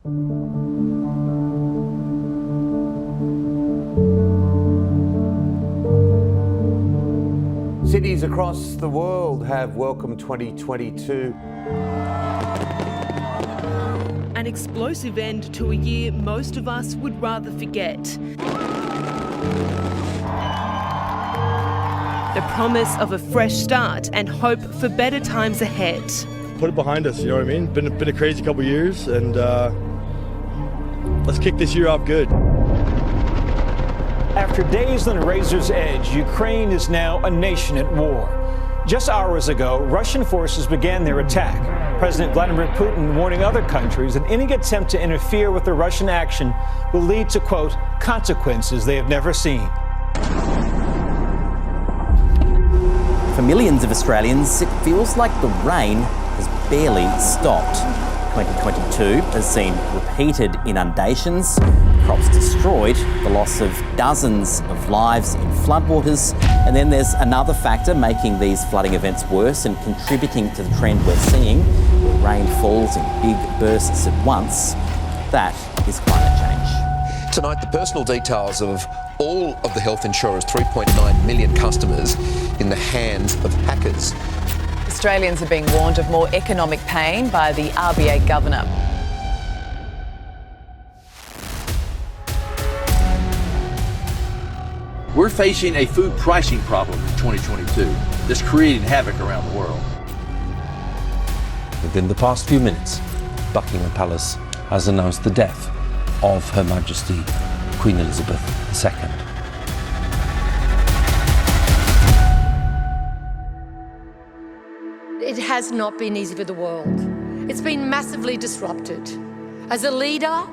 Cities across the world have welcomed 2022. An explosive end to a year most of us would rather forget. The promise of a fresh start and hope for better times ahead. Put it behind us, you know what I mean? Been a crazy couple of years, and let's kick this year off good. After days on a razor's edge, Ukraine is now a nation at war. Just hours ago, Russian forces began their attack. President Vladimir Putin warning other countries that any attempt to interfere with the Russian action will lead to, quote, consequences they have never seen. For millions of Australians, it feels like the rain has barely stopped. 2022 has seen repeated inundations, crops destroyed, the loss of dozens of lives in floodwaters, and then there's another factor making these flooding events worse and contributing to the trend we're seeing, where rain falls in big bursts at once. That is climate change. Tonight, the personal details of all of the health insurers' 3.9 million customers in the hands of hackers. Australians are being warned of more economic pain by the RBA governor. We're facing a food pricing problem in 2022 that's creating havoc around the world. Within the past few minutes, Buckingham Palace has announced the death of Her Majesty Queen Elizabeth II. It has not been easy for the world. It's been massively disrupted. As a leader,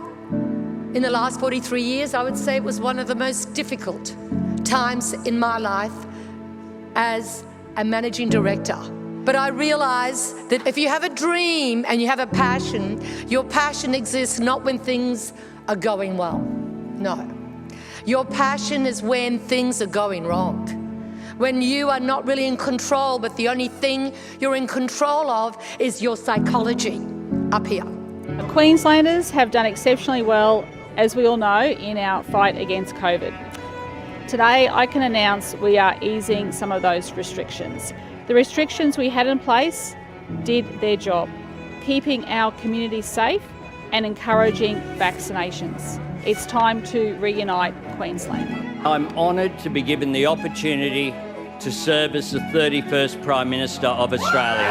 in the last 43 years, I would say it was one of the most difficult times in my life as a managing director. But I realise that if you have a dream and you have a passion, your passion exists not when things are going well. No. Your passion is when things are going wrong. When you are not really in control, but the only thing you're in control of is your psychology up here. Queenslanders have done exceptionally well, as we all know, in our fight against COVID. Today, I can announce we are easing some of those restrictions. The restrictions we had in place did their job, keeping our communities safe and encouraging vaccinations. It's time to reunite Queensland. I'm honoured to be given the opportunity to serve as the 31st Prime Minister of Australia.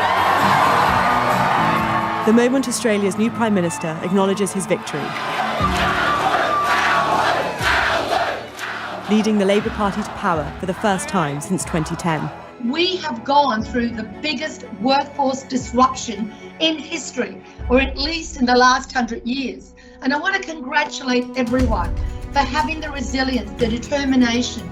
The moment Australia's new Prime Minister acknowledges his victory, leading the Labour Party to power for the first time since 2010. We have gone through the biggest workforce disruption in history, or at least in the last 100 years. And I want to congratulate everyone for having the resilience, the determination,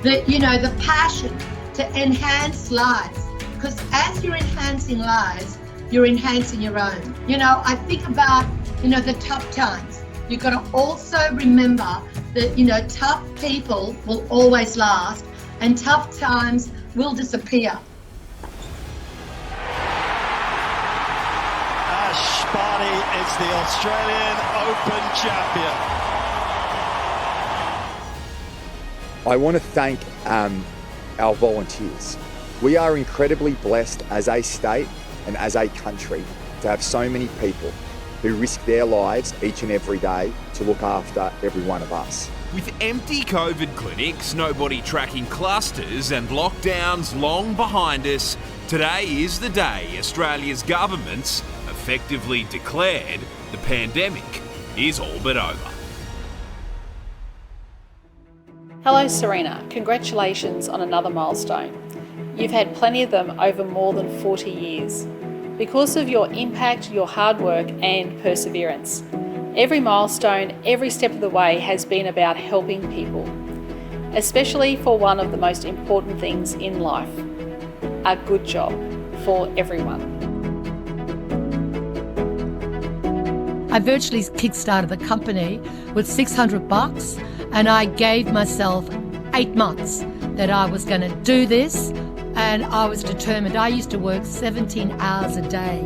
the passion to enhance lives. Because as you're enhancing lives, you're enhancing your own. I think about, the tough times. You've got to also remember that, tough people will always last and tough times will disappear. Ash Barty is the Australian Open champion. I want to thank our volunteers. We are incredibly blessed as a state and as a country to have so many people who risk their lives each and every day to look after every one of us. With empty COVID clinics, nobody tracking clusters and lockdowns long behind us, today is the day Australia's government's effectively declared the pandemic is all but over. Hello Serena, congratulations on another milestone. You've had plenty of them over more than 40 years. Because of your impact, your hard work and perseverance. Every milestone, every step of the way has been about helping people, especially for one of the most important things in life, a good job for everyone. I virtually kickstarted the company with $600 and I gave myself 8 months that I was going to do this, and I was determined. I used to work 17 hours a day.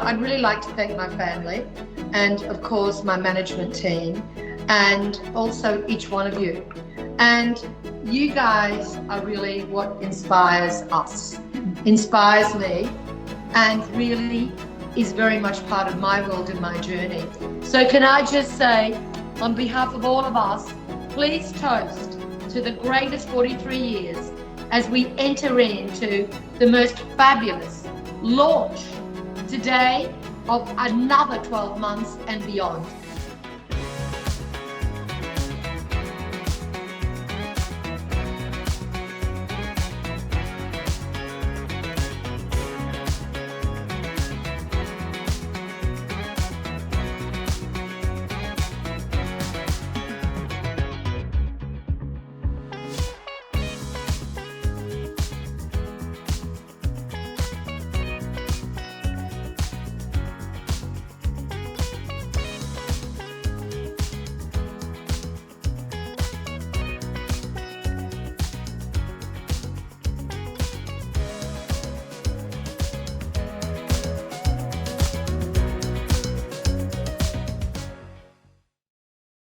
I'd really like to thank my family and, of course, my management team and also each one of you. And you guys are really what inspires us, inspires me, and really is very much part of my world and my journey. So can I just say, on behalf of all of us, please toast to the greatest 43 years as we enter into the most fabulous launch today of another 12 months and beyond.